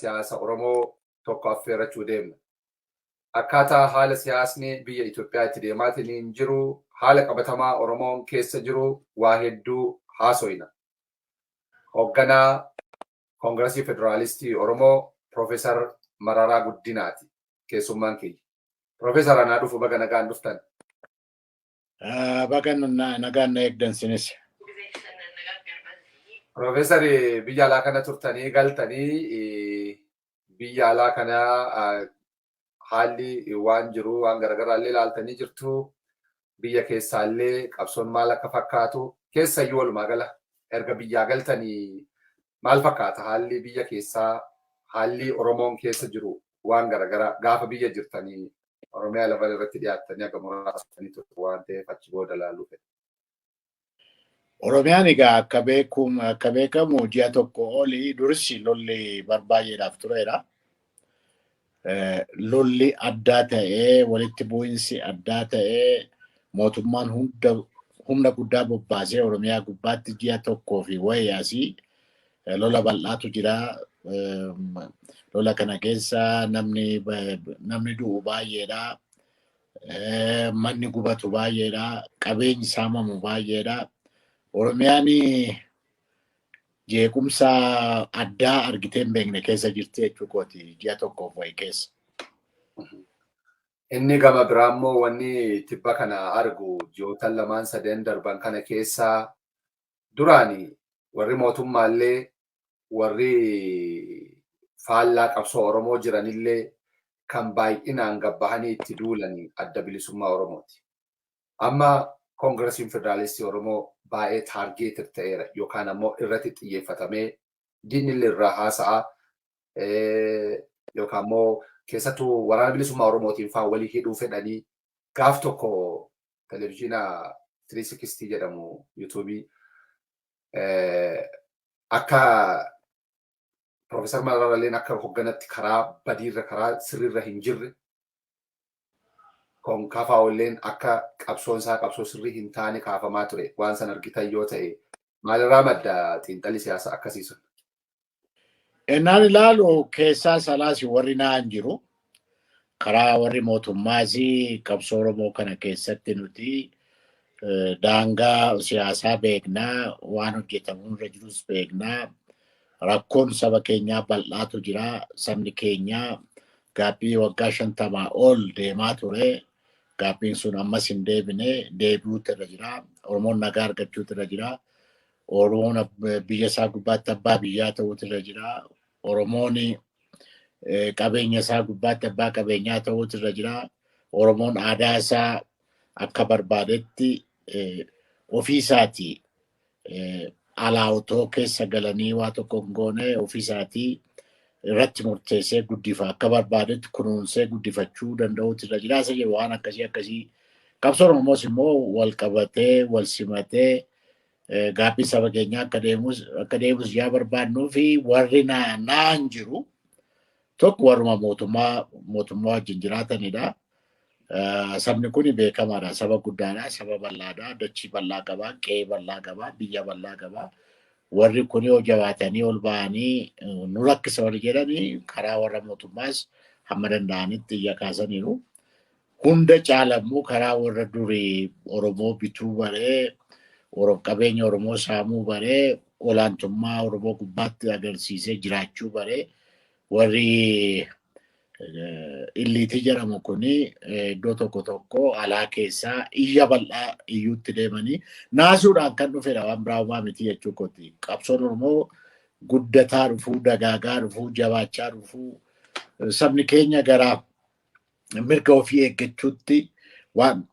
siyaasa Oromoo tokko affeerrachuu deemna. Akkaataa haala siyaasni biyya Itoophiyaa itti deemaatiin jiru, haala qabatamaa Oromoon keessa jiru waa hedduu haasoyna. Hoogganaa Koongiresii Federaalistii Oromoo Profeesar Mararaa Guddinaati keessummaan keenya. Profeesar anaa dhufu baga nagaan dhuftan. Baga nagaan na eegdan sinis. Profeesar biyya alaa kana turtanii galtanii biyya alaa kana haalli waan jiru waan garaagaraallee ilaaltanii jirtu. Biyya keessaallee qabsoon maal akka fakkaatu keessayyuu walumaa gala erga biyyaa galtanii maal fakkaata haalli biyya keessaa haalli Oromoon keessa jiru waan garaagaraa gaafa biyya jirtanii Oromiyaa lafa irratti dhiyaattanii akka muraasanii turte waan ta'eef achi booda ilaaluu fedha. Oromiyaan egaa akka beekamu ji'a tokko olii dursi lolli barbaayyeedhaaf tureera. Lolli addaa ta'ee walitti bu'insi addaa ta'ee mootummaan humna guddaa bobbaasee Oromiyaa gubbaatti ji'a tokkoo fi wayyaasii lola bal'aatu jira. Lola kana keessa namni du'u baay'eedha. Manni gubatu baay'eedha. Qabeenyi saamamu baay'eedha. Oromiyaan jeequmsa addaa argitee hin beekne keessa jirti jechuukooti ji'a tokkoof wayi keessa. Inni gama biraammoo wanni tibba kana argu ji'ootan lamaan sadeen darban kana keessa duraani warri mootummaallee warri faallaa qabsoo Oromoo jiranillee kan baay'inaan gabbahanii itti duulanii adda bilisummaa Oromooti. Amma Koongiresiin Federaalistii Oromoo baay'ee taargeetir ta'eera yookaan ammoo irratti xiyyeeffatamee diinillee irraa haasa'a yookaan ammoo keessattuu waraana bilisummaa Oromootiin fa'aa walii hidhuu fedhanii gaaf tokko televezyiina 360 jedhamu yuutuubii akka Profeesar Mararaalleen akka hoogganatti karaa badiirra karaa sirriirra hin jirre KFO'lleen akka qabsoon isaa qabsoo sirrii hin taane kaafamaa ture. Waan san argitan yoo ta'e maalirraa madda xiinxalli siyaasa akkasii sun? Ennaan ilaalu keessaa salaasi warri naan jiru. Karaa warri mootummaas qabsoo Oromoo kana keessatti nuti daangaa siyaasaa beeknaa, waan hojjetamu irra jirus beeknaa. Rakkoon saba keenyaa bal'aatu jira. Sabni keenyaa gaaffii waggaa 50 ol deemaa ture. Gaaffiin sun ammas hin deebine deebi'uutu irra jira. Oromoon nagaa argachuutu irra jira. Oromoon biyya isaa gubbaatti abbaa biyyaa ta'uutu irra jira. Oromoon qabeenya isaa gubbaatti abbaa qabeenyaa ta'uutu irra jira. Oromoon aadaa isaa akka barbaadetti ofii isaatii alaa otoo keessa galanii waa tokko hin goone ofii isaatii irratti murteessee guddifa akka barbaadetti kunuunsee guddifachuu danda'uutu irra jira. Isa jedhu waan akkasii qabsoo Oromoos immoo wal qabatee wal simatee gaaffii saba keenyaa akka deemus yaa barbaadnuu fi warri naan jiru tokko warruma mootummaa wajjin jiraatanidha. Sabni kun beekamaadha. Saba guddaadha. Saba bal'aadha. Dachii bal'aa qaba. Qe'ee bal'aa qaba. Biyya bal'aa qaba. Warri kun yoo jabaatanii ol ba'anii nu rakkisa warri jedhanii karaa warra mootummaas hamma danda'anitti iyya kaasaniiru. Hunda caalammoo karaa warra durii Oromoo bituu baree qabeenya Oromoo saamuu baree olaantummaa Oromoo gubbaatti agarsiisee jiraachuu baree warri illiitii jedhamu kuni iddoo tokko alaa keessaa iyya bal'aa iyyuutti deemanii naasuudhaan kan dhufedha waan biraa miti jechuukooti. Qabsoon Oromoo guddataa dhufuu, dagaagaa dhufuu, jabaachaa dhufuu sabni keenya gara mirga ofii eeggachuutti waan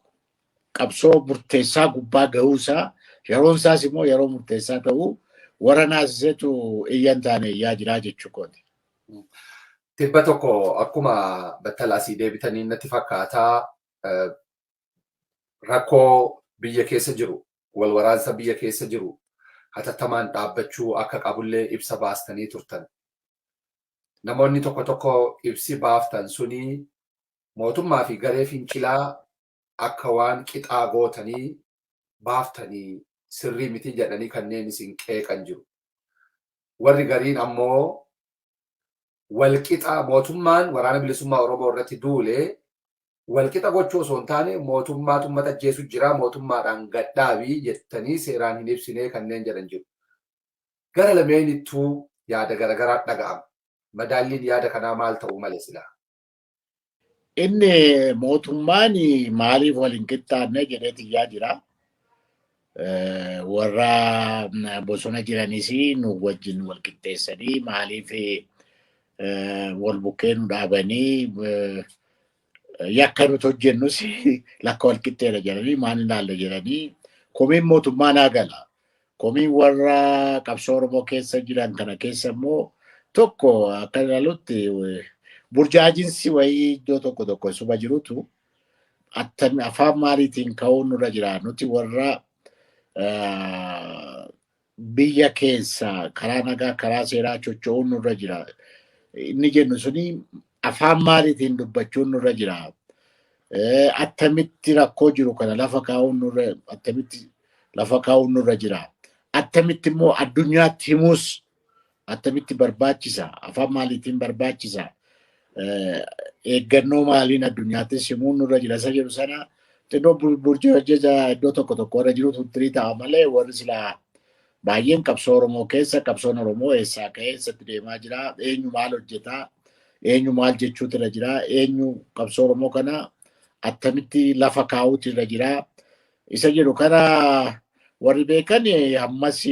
qabsoo murteessaa gubbaa ga'uusaa yeroon isaas immoo yeroo murteessaa ta'uu warra naasisetu iyyan taane iyyaa jiraa jechuukooti. Tibba tokko akkuma battalaasii deebitanii natti fakkaataa rakkoo biyya keessa jiru, wal waraansa biyya keessa jiru hatattamaan dhaabbachuu akka qabullee ibsa baastanii turtan. Namoonni tokko ibsi baaftan suni mootummaa fi garee fincilaa akka waan qixaa gootanii baaftanii sirrii miti jedhanii kanneen isin qeeqan jiru. Warri gariin ammoo walqixa mootummaan waraana bilisummaa Oromoo irratti duulee walqixa gochuu osoo hin taane mootummaatu uummata ajjeesu jira mootummaadhaan gadhaabii jettanii seeraan hin ibsine kanneen jedhan jiru. Gara lameenittuu yaada garagaraa dhaga'ama. Madaalliin yaada kanaa maal ta'uu male silaa? Inni mootummaan maaliif wal hin qixxaanne jedheeti yaa jira. Warra bosona jiranis nu wajjin wal qixxeessanii maaliif wal bukkee nu dhaabanii yakka nuti hojjennus lakka wal qixxeera jedhanii maal ilaalla jedhanii komiin mootummaa naa gala. Komiin warra qabsoo Oromoo keessa jiran kana keessa immoo tokko akka ilaalutti burjaajinsi wayii iddoo tokko suba jirutu afaan maaliitiin ka'uun nurra jira. Nuti warra biyya keessa karaa nagaa karaa seeraa socho'uun nurra jira. Inni jennu suni afaan maaliitiin dubbachuun nurra jira. Attamitti rakkoo jiru kana lafa kaa'uun nurra jira. Attamitti immoo addunyaatti himuus attamitti barbaachisa. Afaan maaliitiin barbaachisa. Eeggannoo maaliin addunyaattis himuun nurra jira. Isa jedhu sana xinnoo burjaajeja iddoo tokko warra jirutu tirii ta'a malee warri silaa baay'een qabsoo Oromoo keessa qabsoon Oromoo eessaa ka'ee eessatti deemaa jira. Eenyu maal hojjetaa? Eenyu maal jechuutu irra jira? Eenyu qabsoo Oromoo kana attamitti lafa kaa'uutu irra jira? Isa jedhu kana warri beekan ammas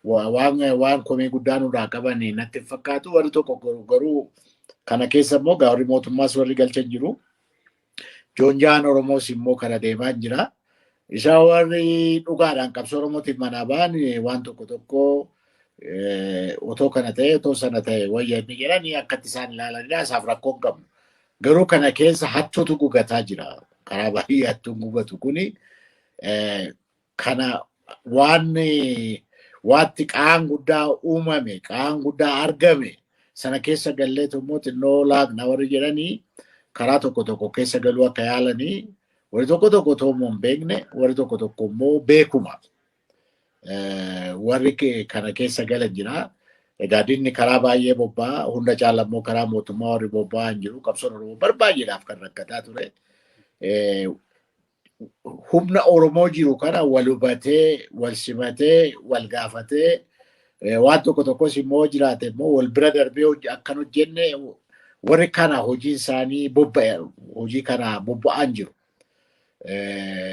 waan komii guddaa nurraa qaban natti fakkaatu. Warri tokko garuu kana keessa immoo warri mootummaas warri galchan jiru. Joonjaan Oromoos immoo kana deemaa jira. Isa warri dhugaadhaan qabsoo Oromootiif manaa ba'an waan tokko otoo kana ta'e otoo sana ta'e wayyanni jedhanii akkatti isaan ilaalanidha. Isaaf rakkoo hin qabnu. Garuu kana keessa hattuutu gugataa jira. Karaa baay'ee hattuun gugatu kuni kana waatti qaan guddaa uumame qaan guddaa argame sana keessa galleetu immoo xinnoo laaqna warri jedhanii karaa tokko keessa galuu akka yaalanii warri tokko otoo hin beekne warri tokko immoo beekuma. Warri kana keessa galan jira. Egaa dinni karaa baay'ee bobbaa hunda caala immoo karaa mootummaa warri bobbaa hin jiru. Qabsoon Oromoo barbaay'eedhaaf kan rakkataa ture. Humna Oromoo jiru kana wal hubatee wal simatee wal gaafatee waan tokkos immoo jiraate immoo wal bira darbee akkan hojjenne warri kana hojii isaanii hojii kana bobba'an jiru.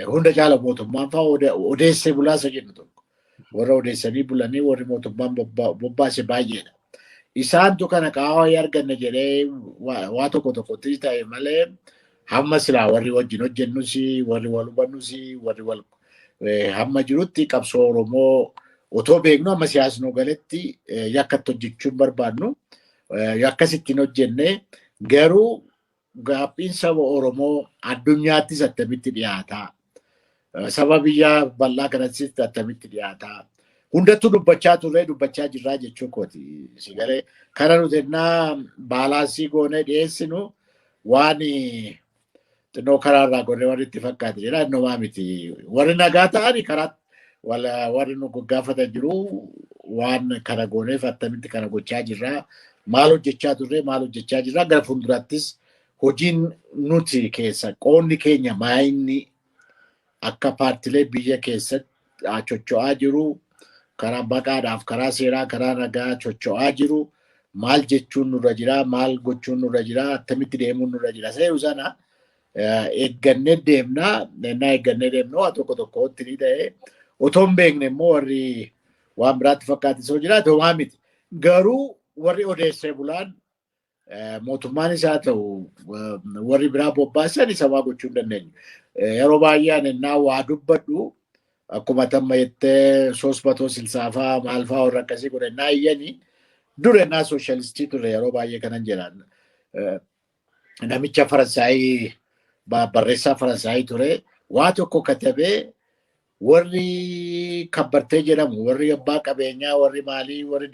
Hunda caala mootummaan fa'aa odeessee bulaasa jennu tokko. Warra odeessanii bulanii warri mootummaan bobbaase baay'eedha. Isaantu kana qaawaa arganna jedhee waa tokkotti ta'e malee hamma silaa warri wajjin hojjennus warri wal hubannus warri wal hamma jirutti qabsoo Oromoo otoo beeknu amma siyaasnoo galetti yakkatti hojjechuun barbaadnu yakkasittiin hojjenne garuu gaaffiin saba Oromoo addunyaattis attamitti dhiyaataa. Saba biyya bal'aa kanattis attamitti dhiyaataa. Hundattuu dubbachaa jirraa jechuu kooti. Sigalee kana nuti ennaa baalaansii goonee dhiyeessinu waan xinnoo karaarraa goonee warri itti fakkaate jedha innomaa miti. Warri nagaa ta'ani karaa warri nu gaggaafatan jiru waan kana gooneef attamitti kana gochaa jirraa. Maal hojjechaa turre maal hojjechaa jirraa gara fuulduraattis hojiin nuti keessa qoonni keenya maayinni akka paartilee biyya keessatti socho'aa jiru karaa baqaadhaaf karaa seeraa karaa nagaa socho'aa jiru maal jechuun nurra jira maal gochuun nurra jira attamitti deemuun nurra jira seeru sana eeggannee deemnaa eeggannee deemnoo waa tokkotti ni ta'e otoo hin beekne immoo warri waan biraatti fakkaatisoo jiraate homaa miti garuu warri odeessee bulaan mootummaan isaa ta'u warri biraa bobbaasan isa waa gochuu hin dandeenyu. Yeroo baay'een ennaa waa dubbadhu akkuma tamma jettee 360 maal fa'aa warra akkasii kun ennaa iyyanii dur ennaa sooshaalistii ture yeroo baay'ee kanan jedhan. Namicha Faransaayii barreessaa Faransaayii ture waa tokko katabee warri kabbartee jedhamu warri abbaa qabeenyaa warri maalii warri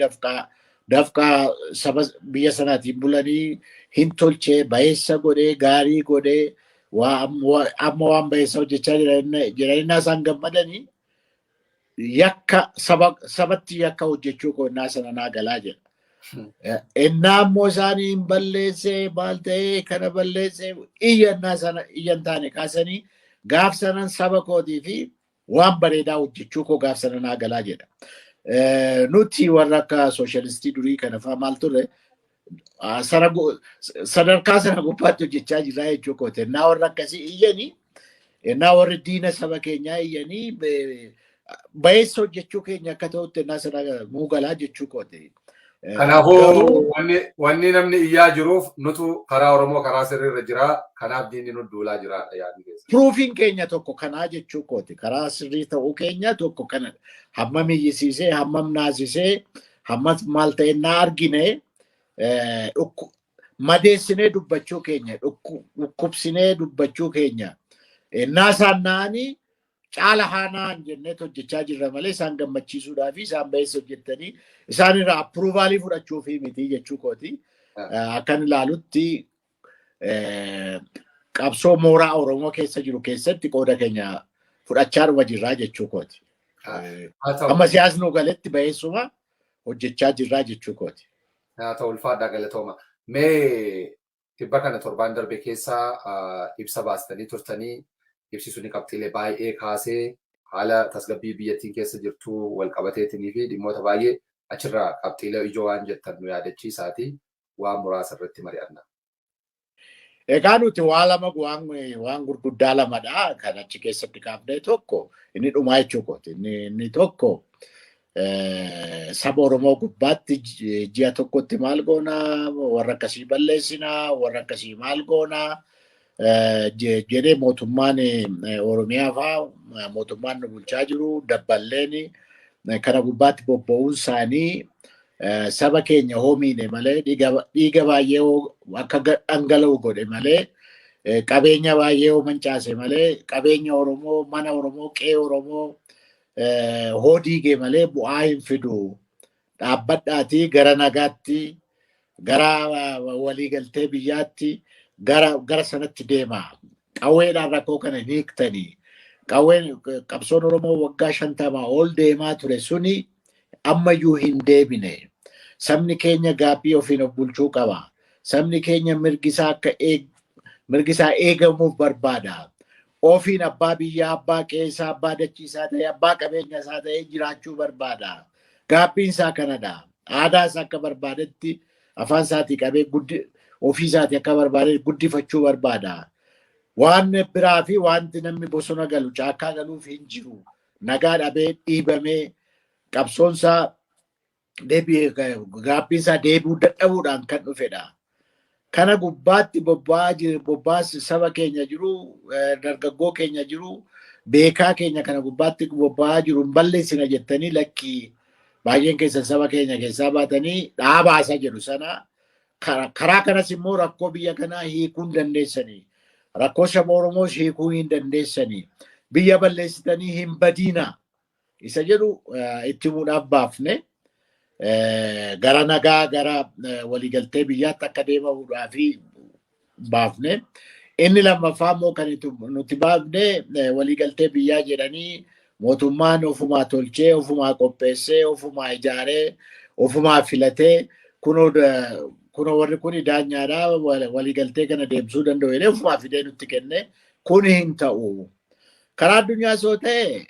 dafqaa saba biyya sanaatiin bulanii hin tolchee bayeessa godhee gaarii godhee amma waan bayeessa hojjechaa jiraninnaa isaan gammadanii yakka sabatti yakka hojjechuu qonnaa sana naa galaa jedha. Ennaammoo isaanii hin balleesse maal ta'ee kana balleesse iyyannaa sana iyyantaane kaasanii gaaf sanan saba kootii fi waan bareedaa hojjechuu koo gaaf sana naa galaa jedha. Nuti warra akka sooshaalistii durii kana fa'aa maal turre sadarkaa sana gubbaatti hojjechaa jirra jechuu kooti. Ennaa warra akkasii iyyanii ennaa warri diina saba keenyaa iyyanii bayeessa hojjechuu keenya akka ta'utti ennaa sana nuu galaa jechuu kooti. Kanaafuu wanni namni iyyaa jiruuf nutu karaa Oromoo karaa sirriirra jira. Kanaaf diinni nu duulaa jira yaadni keessa. Pruufiin keenya tokko kanaa jechuu kooti. Karaa sirrii ta'uu keenya tokko kana hammam iyyisiisee hammam naasisee hammam maal ta'e naa argine madeessinee dubbachuu keenya dhukkubsinee dubbachuu keenya naasaan naanii caala haanaan jennee hojjechaa jirra malee isaan gammachiisuudhaa fi isaan bayeessa hojjettanii isaan irraa appruuvaalii fudhachuu fi miti jechuu kooti. Akkan ilaalutti qabsoo mooraa Oromoo keessa jiru keessatti qooda keenya fudhachaa dhuma jirraa jechuu kooti. Amma siyaasni galetti bayeessuma hojjechaa jirraa jechuu kooti. Haa ta'u ulfaadhaa galatooma. Mee tibba kana torbaan darbe keessaa ibsa baastanii turtanii ibsi suni qabxiilee baay'ee kaasee haala tasgabbii biyyattiin keessa jirtu wal qabateetinii fi dhimmoota baay'ee achirraa qabxiilee ijoo waan jettan nu yaadachiisaati waan muraasa irratti mari'anna. Egaa nuti waa lama waan gurguddaa lamadha kan achi keessatti kaafne tokko inni dhumaa jechuu kooti. Inni tokko saba Oromoo gubbaatti ji'a tokkotti maal goonaa warra akkasii balleessinaa warra akkasii maal goonaa jedhee mootummaan Oromiyaa fa'aa mootummaan nu bulchaa jiru dabballeen kana gubbaatti bobba'uun isaanii saba keenya hoomiine malee dhiiga baay'ee akka dhangala'u godhe malee qabeenya baay'ee mancaase malee qabeenya Oromoo mana Oromoo qe'ee Oromoo hoodiige malee bu'aa hin fidu. Dhaabbadhaatii gara nagaatti gara waliigaltee biyyaatti gara sanatti deema. Qawweedhaan rakkoo kana hiiktanii. Qabsoon Oromoo waggaa 50 ol deemaa ture suni ammayyuu hin deebine. Sabni keenya gaaffii ofiin of bulchuu qaba. Sabni keenya mirgisaa eegamuuf barbaada. Ofiin abbaa biyyaa, abbaa qeessaa, abbaa dachiisaa ta'e, abbaa qabeenya isaa ta'e jiraachuu barbaada. Gaaffiin isaa kanadha. Aadaa isaa akka barbaadetti afaan isaatii qabee ofii isaatii akka barbaade guddifachuu barbaada. Waan biraa fi wanti namni bosona galu caakkaa galuuf hin jiru. Nagaa dhabee dhiibamee qabsoonsaa gaaffiin isaa deebi'uu dadhabuudhaan kan dhufedha. Kana gubbaatti bobbaas saba keenya jiru, dargaggoo keenya jiru, beekaa keenya kana gubbaatti bobba'aa jiru hin balleessina jettanii lakkii baay'een keessa saba keenya keessaa baatanii dhaabaasa jedhu sana karaa kanas immoo rakkoo biyya kanaa hiikuu hin dandeessanii. Rakkoo saba Oromoos hiikuu hin dandeessanii. Biyya balleessitanii hin badiina. Isa jedhu itti himuudhaaf baafne. Gara nagaa gara waliigaltee biyyaatti akka deemamuudhaaf baafne. Inni lammaffaa immoo kan nuti baafne waliigaltee biyyaa jedhanii mootummaan ofumaa tolchee, ofumaa qopheessee, ofumaa ijaaree, ofumaa filatee kunoo warri kun daanyaadhaa waliigaltee kana deemsuu danda'u jedhee ofumaa fidee nutti kenne kun hin ta'u. Karaa addunyaa soo ta'e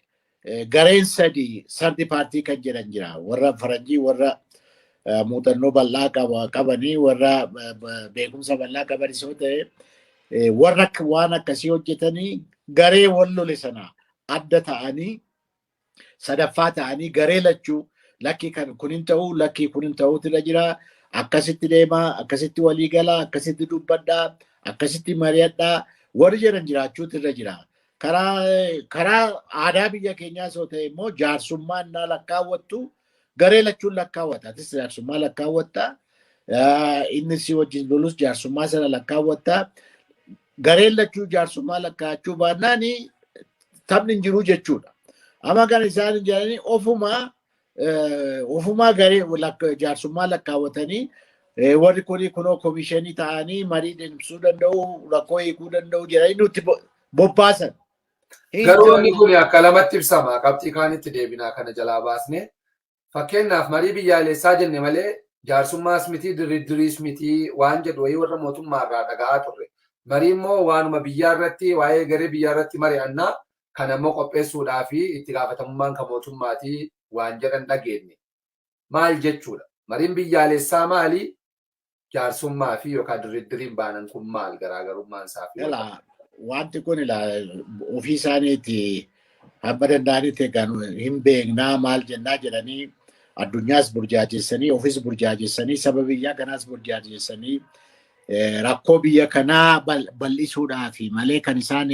gareen sardi paartii kan jedhan jira. Warra faranjii warra muuxannoo bal'aa qabanii warra beekumsa bal'aa qabanii soo ta'e warra waan akkasii hojjetanii garee wal lole sana adda ta'anii sadaffaa ta'anii garee lachuu lakkii kun hin ta'u lakkii kun hin ta'uutu irra jira. Akkasitti deemaa, akkasitti walii galaa, akkasitti dubbadhaa, akkasitti mari'adhaa warri jedhan jiraachuutu irra jira. Karaa aadaa biyya keenyaa soo ta'e immoo jaarsummaan naa lakkaawwattu garee lachuun lakkaawwata. Atis jaarsummaa lakkaawwatta. Inni si wajjin lolus jaarsummaa sana lakkaawwatta. Gareen lachuu jaarsummaa lakkaawachuu baannaan taphni hin jiru jechuudha. Amma kan isaan jedhanii ofumaa garee jaarsummaa lakkaawwatanii warri kunoo komishinii ta'anii marii deemsisuu danda'u, rakkoo hiikuu danda'u jedhanii nutti bobbaasan. Garuu inni kun akka lamatti ibsama. Qabxii kaanitti deebinaa kana jalaa baasne. Fakkeenyaaf marii biyyaalessaa jenne malee jaarsummaas miti diriiriis miti waan jedhu wayii warra mootummaa irraa dhaga'aa turre. Marii immoo waanuma biyyaa irratti waa'ee garee biyyaa irratti mari'annaa kan ammoo qopheessuudhaa fi itti gaafatamummaan kan mootummaatii waan jedhan dhageenye. Maal jechuudha? Mariin biyyaalessaa maali? Jaarsummaa fi yookaan diriiriin baanan kun maal garaagarummaan isaa fi wanti kun ofii isaaniiti hamma danda'anitti eegan hin beeknaa maal jennaa jedhanii addunyaas burjaajessanii ofis burjaajessanii saba biyyaa kanaas burjaajessanii rakkoo biyya kanaa bal'isuudhaaf malee kan isaan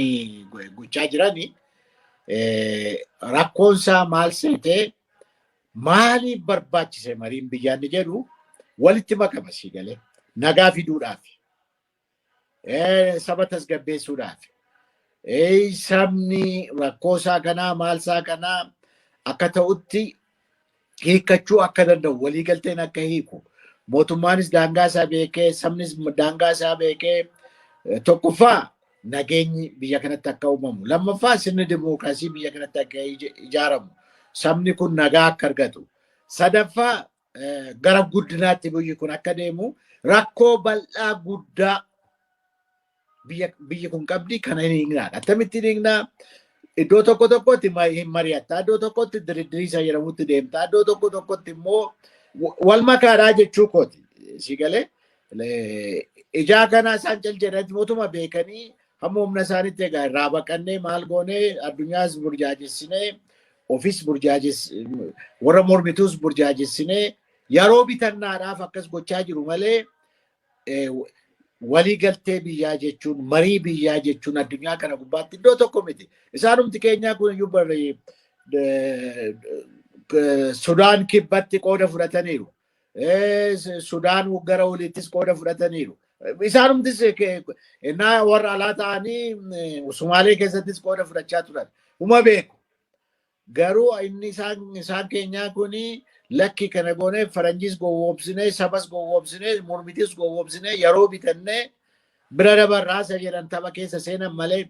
gochaa jirani rakkoonsaa maal seetee maaliif barbaachise mariin biyyaan jedhu walitti makama si galee nagaa fiduudhaaf saba tasgabbeessuudhaaf sabni rakkoosaa kanaa maalsaa kanaa akka ta'utti hiikkachuu akka danda'u waliigalteen akka hiiku mootummaanis daangaa isaa beekee sabnis daangaa isaa beekee tokkoffaa nageenyi biyya kanatti akka uumamu lammaffaa sirni dimookiraasii biyya kanatti akka ijaaramu sabni kun nagaa akka argatu sadaffaa gara guddinaatti biyyi kun akka deemu rakkoo bal'aa guddaa biyyi kun qabdi kana hin hiiknaa attamitti hiiknaa iddoo tokko tokkotti hin mari'atta iddoo tokkotti diriiriisa jedhamutti deemta iddoo tokko tokkotti immoo wal makaadhaa jechuu kooti si galee ijaa kanaa isaan cal jedhanii mootummaa beekanii hamma humna isaanitti egaa irraa baqannee maal goonee addunyaas burjaajessinee ofis warra mormituus burjaajessinee yeroo bitannaadhaaf akkas gochaa jiru malee walii galtee biyyaa jechuun marii biyyaa jechuun addunyaa kana gubbaatti iddoo tokko miti. Isaanumti keenyaa kun iyyuu barree Sudaan kibbatti qooda fudhataniiru. Sudaan gara oliittis qooda fudhataniiru. Isaanumtis innaa warra alaa ta'anii Sumaalee keessattis qooda fudhachaa turan. Uma beeku. Garuu inni isaan keenyaa kuni lakki kana goonee faranjiis gowwoomsinee sabas gowwoomsinee mormitis gowwoomsinee yeroo bitannee bira dabarraasa jedhan tapha keessa seenan malee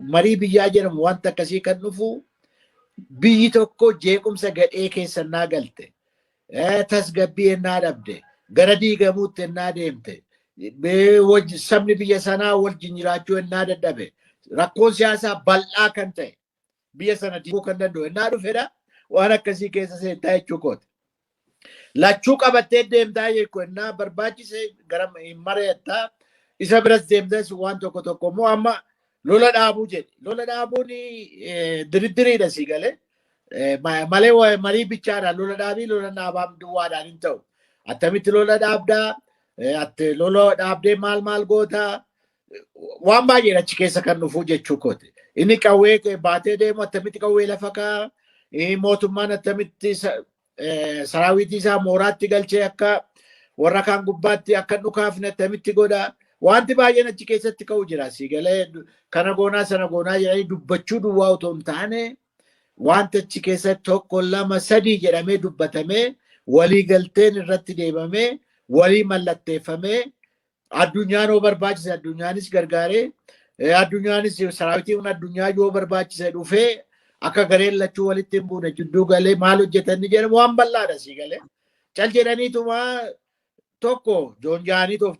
marii biyyaa jedhamu wanta akkasii kan dhufu biyyi tokko jeequmsa gadhee keessannaa galte tasgabbii ennaa dhabde gara diigamuutti ennaa deemte sabni biyya sanaa wajjin jiraachuu ennaa dadhabe rakkoon siyaasaa bal'aa kan ta'e biyya sana diiguu kan danda'u ennaa dhufedha. Waan akkasii keessa seentaa jechuu kooti. Lachuu qabattee deemtaa jechuun ennaa barbaachise gara hin mari'attaa isa biras deemtes waan tokko tokko immoo amma lola dhaabuu jedhe. Lola dhaabuun diriiriidha si galee. Malee marii bichaadhaan lola dhaabii lola dhaabaa duwwaadhaan hin ta'u. Attamitti lola dhaabdaa lola dhaabdee maal gootaa waan baay'ee achi keessa kan dhufuu jechuu kooti. Inni qawwee baatee deemu attamitti qawwee lafa kaa'aa. Mootummaan attamitti saraawitii isaa mooraatti galchee akka warra kaan gubbaatti akka dhukaafne attamitti godha. Wanti baay'een achi keessatti ka'u jira. Si galee kana goonaa sana goonaa jedhanii dubbachuu duwwaa otoo hin taane wanta achi keessatti tokko lama sadii jedhamee dubbatamee walii galteen irratti deemamee walii mallatteeffamee addunyaan yoo barbaachise addunyaanis gargaaree addunyaanis saraawitiin addunyaa yoo barbaachise dhufee akka gareen lachuu walitti hin buune jidduu galee maal hojjetanni jedhamu waan bal'aadha si galee. Cal jedhaniituma tokko joonjaaniituuf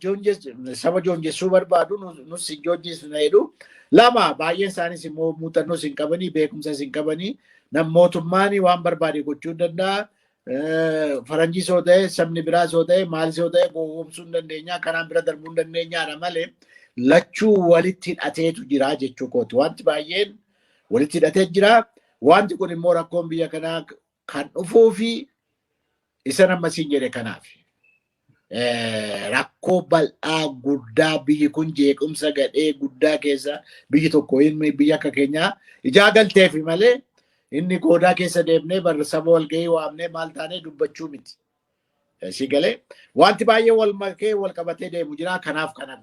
saba joonjessuu barbaadu nus hin joonjisna jedhu. Lama baay'een isaanis immoo muuxannoos hin qabanii beekumsas hin qabanii mootummaan waan barbaade gochuu danda'a. Faranjiis yoo ta'e sabni biraas yoo ta'e maalis yoo ta'e gowwoomsuu hin dandeenya kanaan bira darbuu hin dandeenyaadha malee lachuu walitti hidhateetu jira jechuu kooti. Wanti baay'een walitti hidhatee jira. Wanti kun immoo rakkoon biyya kanaa kan dhufuu fi isa nammasiin jedhe kanaaf. Rakkoo bal'aa guddaa biyyi kun jeequmsa gadhee guddaa keessa biyyi tokko inni biyya akka keenyaa ijaa galteef malee inni goodaa keessa deemnee barra saba walgahii waamnee maal taanee dubbachuu miti. Si galee wanti baay'ee wal makee wal qabatee deemu jira kanaaf kana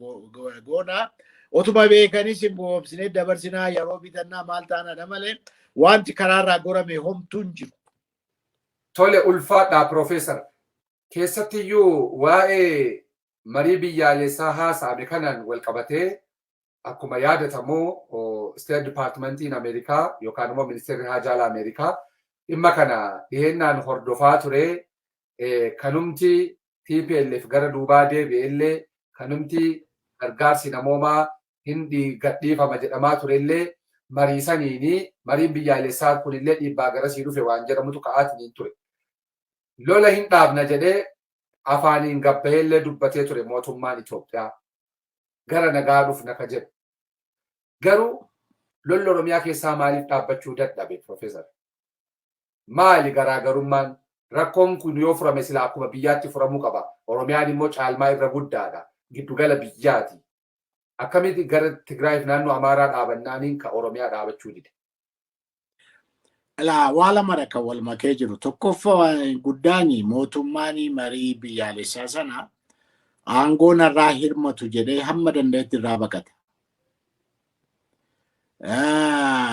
goonaa. Otuma beekanis hin boobsinee dabarsinaa yeroo bitannaa maal taanadha malee wanti karaarraa gorame homtuun jiru. Tole ulfaadhaa Piroofeesar. Keessattiyyuu waa'ee marii biyyaalessaa haasa'ame kanaan wal qabatee akkuma yaadatamu State Departmentiin Ameerikaa yookaan immoo Ministeerri Haajaa Alaa Ameerikaa dhimma kana dhihennaan hordofaa ture. kanumti TPLF gara duubaa deebi'ellee kanumti gargaarsi namoomaa hindi gadhiifama jedhamaa turellee mariisaniini mariin biyyaalessaa kunillee dhiibbaa garasii dhufe waan jedhamutu ka'aatiin ture. Lola hin dhaabna jedhee afaaniin gabbayeellee dubbatee ture mootummaan Itoophiyaa gara nagaa dhufna ka jedhu. Garuu lolli Oromiyaa keessaa maaliif dhaabbachuu dadhabe Profeesar? Maali garaagarummaan? Rakkoon kun yoo furame sila akkuma biyyaatti furamuu qaba. Oromiyaan immoo caalmaa irra guddaadha. Giddugala biyyaati. Akkamitti gara Tigraayiif naannoo Amaaraa dhaabannaaniin ka Oromiyaa dhaabachuu dide? Waa lama kan wal makee jiru. Tokkoffaa guddaan mootummaan marii biyyaalessaa sana aangoon irraa hirmatu jedhee hamma danda'etti irraa baqata.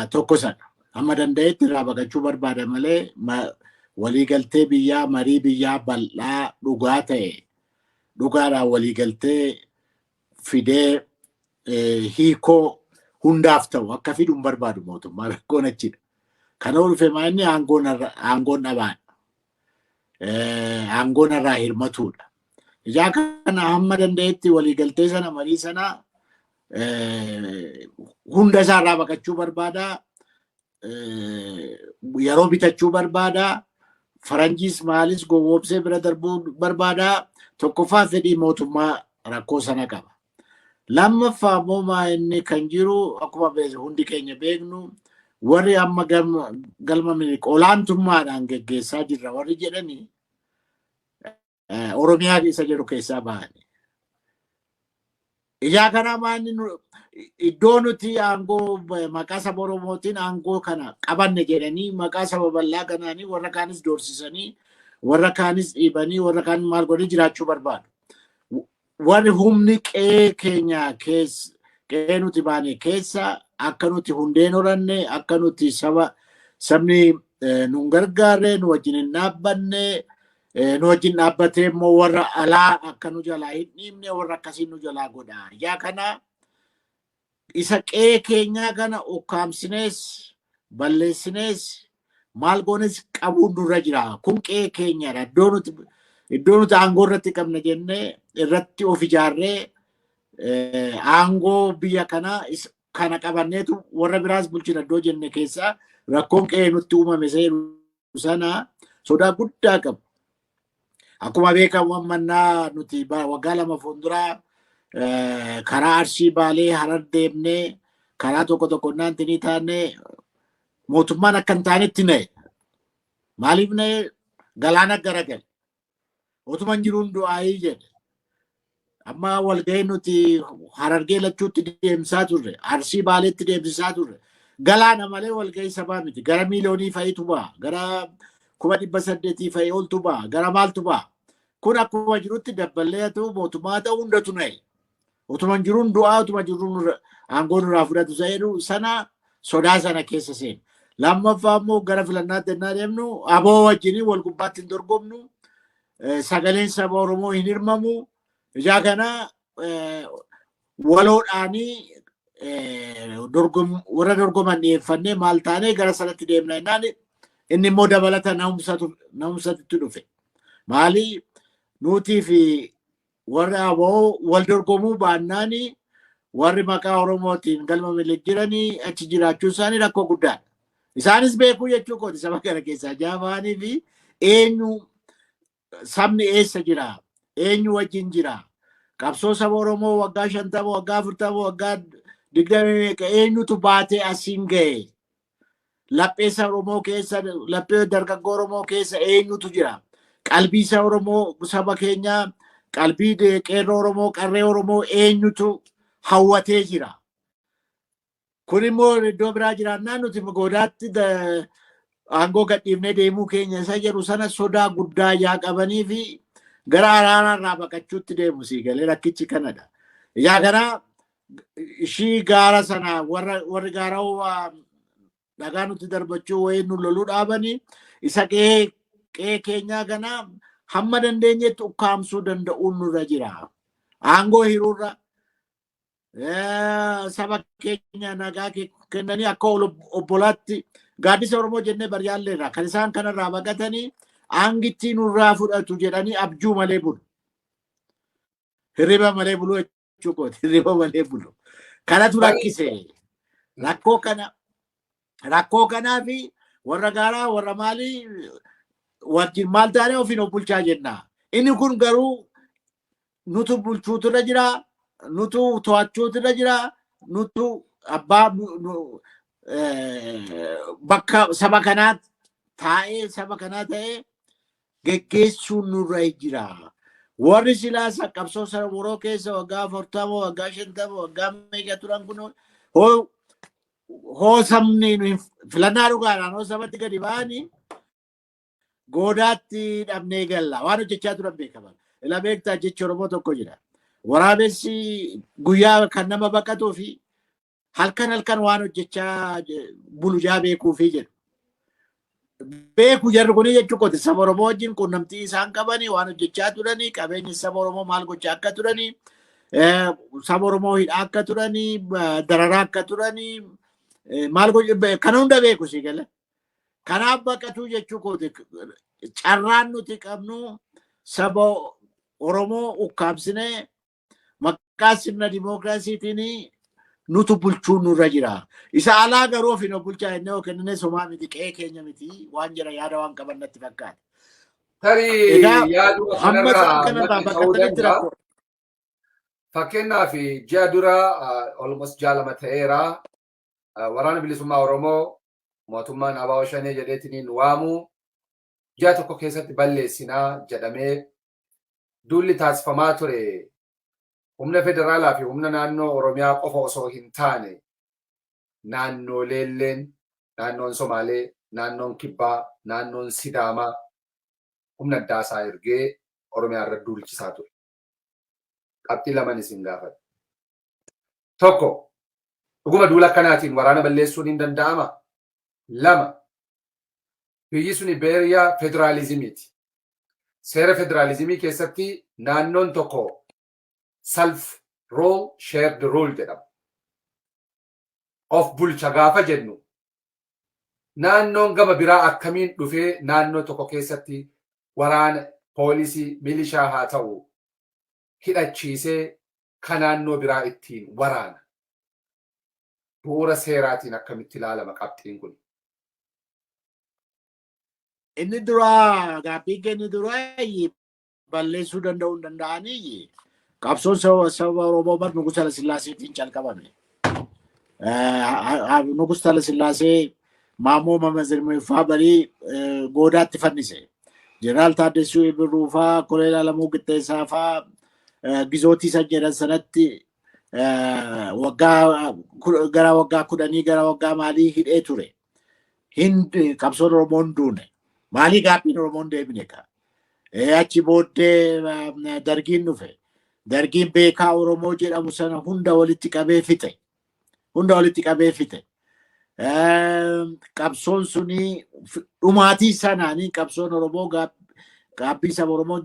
Tokko sana hamma danda'etti irraa baqachuu barbaada malee waliigaltee biyyaa marii biyyaa bal'aa dhugaa ta'e dhugaadhaan waliigaltee fidee hiikoo hundaaf ta'u akka fidu hin barbaadu mootummaa rakkoon achidha. Kana dhufe maanni aangoon dhabaadha. Aangoon irraa hirmatuudha. Ijaa kana hamma danda'etti waliigaltee sana marii sana hunda isaa irraa baqachuu barbaada. Yeroo bitachuu barbaada. Faranjiis maalis gowwoomsee bira darbuu barbaada. Tokkoffaa fedhii mootummaa rakkoo sana qaba. Lammaffaa immoo inni kan jiru akkuma hundi keenya beeknu warri amma galma olaantummaadhaan geggeessaa jirra warri jedhanii Oromiyaa keessa jiru keessaa bahani. Ijaa kana maanni iddoo nuti aangoo maqaa saba Oromootiin aangoo kana qabanne jedhanii maqaa saba bal'aa kanaanii warra kaanis doorsisanii warra kaanis dhiibanii warra kaan maal godhanii jiraachuu barbaadu. Warri humni qe'ee keenya qe'ee nuti baane keessa akka nuti hundeen horanne akka nuti sabni nun gargaarre nu wajjin hin dhaabbanne nu wajjin dhaabbatee immoo warra alaa akka nu jalaa hin dhiibne warra akkasii nu jalaa godha. Yaa kana isa qe'ee keenyaa kana ukkaamsinees balleessinees maal goones qabuun nurra jira. Kun qe'ee keenyadha. Iddoo nuti aangoo irratti qabna jennee irratti of ijaarree aangoo biyya kana qabanneetu warra biraas bulchina iddoo jenne keessaa rakkoon qe'ee nutti uumame sana sodaa guddaa qabu. Akkuma beekamu mannaa nuti waggaa 2 fuulduraa karaa Arsii Baalee Harar deemnee karaa tokko naantinii taanee mootummaan akka hin taanetti na'e. Maaliif na'e? Galaana garagale. Otuman jiruun du'aayii jedhe. Amma walgahii nuti Harargee lachuutti deemsaa turre. Arsii Baaleetti deemsisaa turre. Galaana malee walgahii sabaa miti. Gara miiliyoonii fa'iitu ba'a. Gara 800 fa'i oltu ba'a. Gara maaltu ba'a. Kun akkuma jirutti dabballee ta'u mootummaa ta'u hundatu na'e. Otuman jiruun du'aa otuma jiruun aangoon irraa fudhatu jedhu sana sodaa sana keessa seenu. Lammaffaa immoo gara filannaatti ennaa deemnu aboo wajjin wal gubbaatti hin dorgomnu. Sagaleen saba Oromoo hin hirmamu. Ijaa kana waloodhaanii warra dorgoman dhiyeeffannee maal taanee gara sanatti deemna jennaan inni immoo dabalata na'umsatti dhufe. Maali nutii fi warra aboo wal dorgomuu baannaani warri maqaa Oromootiin galma milik jiranii achi jiraachuu isaanii rakkoo guddaadha. Isaanis beekuu jechuu kooti saba kana keessaa jaafaanii fi eenyu sabni eessa jira? Eenyu wajjin jira? Qabsoo saba Oromoo waggaa 50 waggaa 40 waggaa 20 eenyutu baatee asiin ga'e? Laphee saba Oromoo keessa laphee dargaggoo Oromoo keessa eenyutu jira? Qalbii saba Oromoo saba keenyaa qalbii qeerroo Oromoo qarree Oromoo eenyutu hawwatee jira? Kun immoo iddoo biraa jiraannaan nuti godaatti aangoo gadhiifnee deemuu keenya isa jedhu sana sodaa guddaa yaa qabanii fi gara araararraa baqachuutti deemu sii galee rakkichi kanadha. Yaa kana ishii gaara sana warri gaara dhagaa nuti darbachuu wayii nu loluu dhaabanii isa qe'ee keenyaa kana hamma dandeenyetti ukkaamsuu danda'uun nurra jira. Aangoo hiruurra saba keenya nagaa kennanii akka obbolaatti gaaddisa Oromoo jennee baryaalleerra kan isaan kanarraa baqatanii aangitti nurraa fudhatu jedhanii abjuu malee bulu. Hirriba malee bulu jechuudha. Hirriba malee bulu. Kanatu rakkise. Rakkoo kanaa fi warra gaaraa warra maalii wajjin maal taane ofiin of bulchaa jenna. Inni kun garuu nutu bulchuutu irra jira, nutu to'achuutu irra jira, nutu abbaa bakka saba kanaa ta'ee geggeessuun nurra jira. Warri silaasa qabsoo sana Oromoo keessa waggaa 40 waggaa 50 waggaa meeqa turan kun hoo sabni filannaa dhugaadhaan hoo sabatti gadi ba'anii goodaatti dhabnee galla waan hojjechaa turan beekaman. Ila beektaa jecha Oromoo tokko jira. Waraabessi guyyaa kan nama baqatuu fi halkan waan hojjechaa bulu jaa beekuu fi jedhu. Beeku jarri kun jechuu kooti saba Oromoo wajjin quunnamtii isaan qabanii waan hojjechaa turanii qabeenyi saba Oromoo maal gochaa akka turanii saba Oromoo hidhaa akka turanii dararaa akka turanii maal kana hunda beeku si gala. Kanaaf baqatuu jechuu kooti carraan nuti qabnu saba Oromoo ukkaamsinee maqaa sirna dimookiraasiitiin nutu bulchuun nurra jira. Isa alaa garuu ofiin of bulchaa jennee kennine somaa miti qe'ee keenya miti waan jira yaada waan qaban natti fakkaata. Tarii yaaduma kanarraa ta'uu danda'a. Fakkeenyaaf ji'a dura almost jaalama ta'eera. Waraana bilisummaa Oromoo mootummaan Abaa Shanee jedheetiniin waamu ji'a tokko keessatti balleessinaa jedhamee duulli taasifamaa ture. Humna federaalaa fi humna naannoo Oromiyaa qofa osoo hin taane naannoleen naannoon Somaalee, naannoon Kibbaa, naannoon Sidaamaa humna addaa isaa ergee Oromiyaa irra duulchisaa ture. Qabxii lama isin gaafadha. Tokko dhuguma duula akkanaatiin waraana balleessuun hin danda'ama. Lama biyyi suni beeriyaa federaalizimiiti. Seera federaalizimii keessatti naannoon tokko self rule shared rule jedhama. Of bulcha gaafa jennu naannoon gama biraa akkamiin dhufee naannoo tokko keessatti waraana poolisii milishaa haa ta'u hidhachiisee kan naannoo biraa ittiin waraana. Bu'uura seeraatiin akkamitti ilaalama qabxiin kun. Inni duraa gaaffii kenni duraa balleessuu danda'uu hin danda'anii qabsoon saba Oromoo bar Nugus Hayilasillaaseen calqabame. Nugus Hayilasillaasee Maammoo Mamazirmeeffaa barii goodaatti fannise. Jeneraal Taaddesuu Birruu faa Koloneel Alamuu Qixxeessaa faa gizootii san jedhan sanatti gara waggaa 10 gara waggaa maalii hidhee ture. Qabsoon Oromoon duune. Maalii gaaffiin Oromoon deebine ka. Achi booddee dargiin dhufe. Dargiin beekaa Oromoo jedhamu sana hunda walitti qabee fixe. Qabsoon suni dhumaatii sanaanii qabsoon Oromoo gaabbii saba Oromoo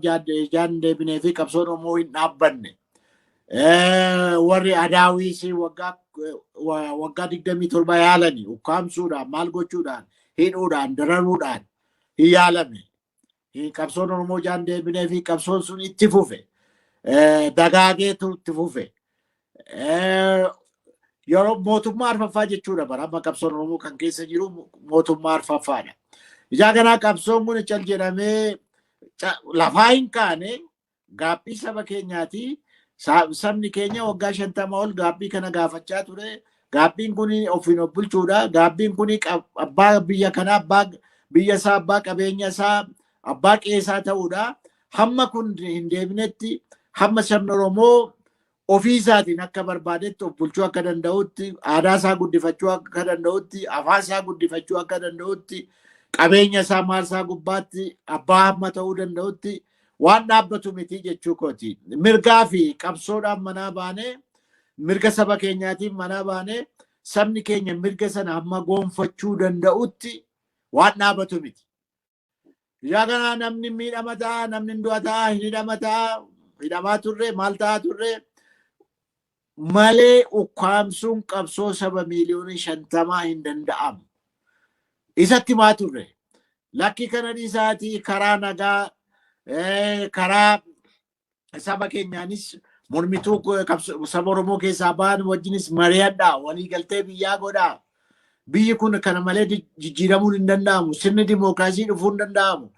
jaan deebinee fi qabsoon Oromoo hin dhaabbanne. Warri Adaawiis waggaa 27 yaalanii ukkaamsuudhaan maal gochuudhaan hidhuudhaan dararuudhaan hin yaalame. Qabsoon Oromoo jaan deebinee fi qabsoon sun itti fufe. Dagaageetu itti fufe. Yeroo mootummaa arfaffaa jechuudha bara amma qabsoon Oromoo kan keessa jiru mootummaa arfaffaadha. Ijaa kanaa qabsoon kun cal jedhamee lafaa hin kaane gaaffii saba keenyaati. Sabni keenya waggaa 50 ol gaaffii kana gaafachaa ture. Gaaffiin kun ofiin of bulchuudha. Gaaffiin kun abbaa biyya kanaa abbaa biyya isaa abbaa qabeenya isaa abbaa qeesaa ta'uudha. Hamma kun hin deebinetti hamma sabni Oromoo ofii isaatiin akka barbaadetti of bulchuu akka danda'utti aadaa isaa guddifachuu akka danda'utti afaan isaa guddifachuu akka danda'utti qabeenya isaa maal isaa gubbaatti abbaa hamma ta'uu danda'utti waan dhaabbatu miti jechuu kooti. Mirgaa fi qabsoodhaan manaa baanee mirga saba keenyaatiin manaa baanee sabni keenya mirga sana hamma goonfachuu danda'utti waan dhaabbatu miti. Yaa kana namni miidhama ta'a, namni du'a ta'a, hidhama ta'a, hidhamaa turre, maal ta'a turre malee ukkaamsuun qabsoo saba miliyoonii 50 hin danda'amu. Isatti maa turre? lakki kana dhiisaatii karaa nagaa karaa saba keenyaanis mormituu saba Oromoo keessaa ba'an wajjinis mari'adhaa walii galtee biyyaa godhaa. Biyyi kun kana malee jijjiiramuun hin danda'amu. Sirni dimookiraasii dhufuu hin danda'amu.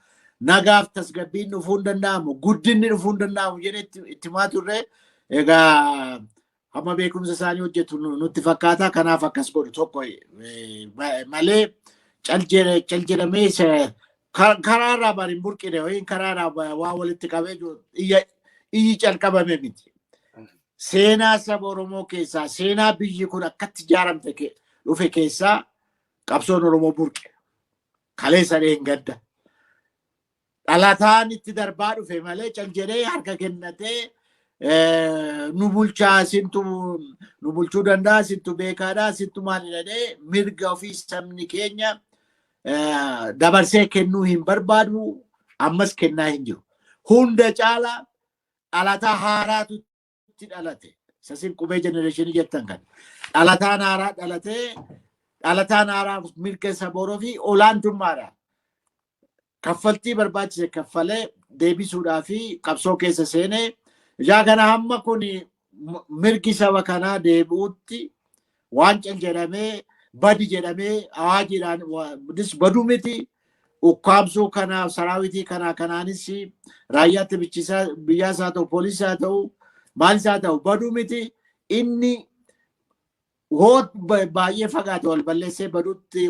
Nagaaf tasgabbiin dhufuu hin danda'amu. Guddinni dhufuu hin danda'amu jedhee itti himaa turre. Egaa hamma beekumsa isaanii hojjetu nutti fakkaata. Kanaaf akkas godhu tokko malee caljedhamee karaarraa bariin burqine yookiin karaarraa waa walitti qabee iyyi calqabame miti. Seenaa saba Oromoo keessaa seenaa biyyi kun akkatti ijaaramte dhufe keessaa qabsoon Oromoo burqe. Kaleessa dheen gadda. Dhalataan itti darbaa dhufe malee caljedhee harka kennatee nu bulchaa sintu nu bulchuu danda'a sintu beekaadhaa sintu maali jedhee mirga ofii sabni keenya dabarsee kennuu hin barbaadu ammas kennaa hin jiru. Hunda caalaa dhalataa haaraatu itti dhalate. Sasin qubee jenereeshinii jettan kan. Dhalataan haaraa dhalatee dhalataan haaraa mirga saba Oromoo fi olaantummaadha. Kaffaltii barbaachise kaffalee deebisuudhaa fi qabsoo keessa seenee ijaa kana hamma kun mirgi saba kanaa deebi'utti waan caljedhamee badi jedhamee awaajiidhaan baduu miti. Ukkaamsuu kanaaf saraawitii kanaanis raayyaatti biyyaas haa ta'u poolisii haa ta'u maalis haa ta'u baduu miti. Inni baay'ee fagaate wal balleessee baduutti